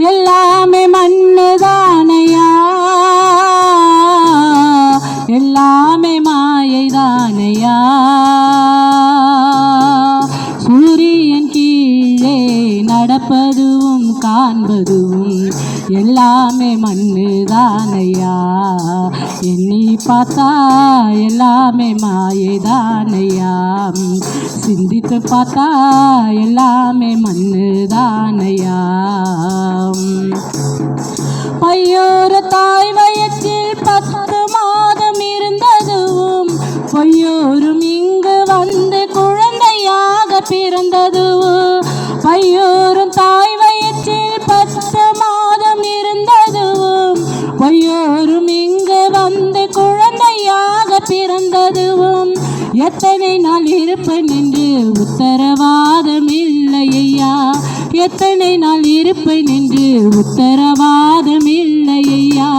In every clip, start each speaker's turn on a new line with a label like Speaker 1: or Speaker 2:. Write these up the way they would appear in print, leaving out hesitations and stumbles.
Speaker 1: எல்லாமே மண்ணுதானையா, எல்லாமே மாயைதானையா. சூரியன் கீழே நடப்பதும் காண்பதும் எல்லாமே மண்ணுதானையா. எண்ணி பார்த்தா எல்லாமே மாயைதானையா. சிந்தித்து பார்த்தா எல்லாமே மண்ணுதானையா. பையோரு தாய் வயத்தில் 10 மாதம் இருந்ததும் பொய்யோரும் இங்கு வந்து குழந்தையாக பிறந்ததும். பையோரும் தாய் வயிற்றில் 10 மாதம் இருந்ததும் பொய்யோரும் இங்கு வந்து குழந்தையாக பிறந்ததும். எத்தனை நாள் இருப்பேன் என்று உத்தரவாதம் இல்லையா, எத்தனை நாள் இருப்பேன் என்று உத்தரவாதம் இல்லையா.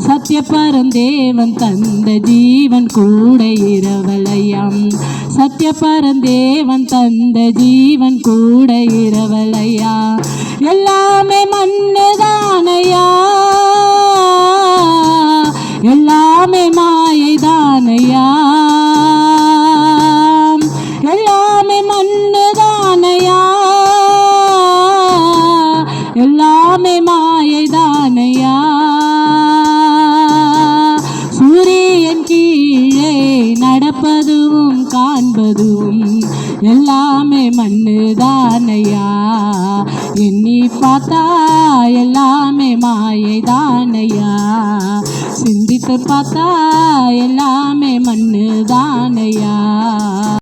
Speaker 1: சத்திய பரந்தேவன் தந்த ஜீவன் கூட இரவலையாம், சத்திய பரந்தேவன் தந்த ஜீவன் கூட இரவலையா. எல்லாமே மண்ணுதானையா, எல்லாமே மாயைதானையா. எல்லாமே மண்ணுதானையா, எல்லாமே மாயைதானையா. சூரியன் கீழே நடப்பதும் காண்பதும் எல்லாமே மண்ணுதானையா. எண்ணி பார்த்தா எல்லாமே மாயைதானையா. சிந்தித்து பார்த்தா எல்லாமே மண்ணுதானையா.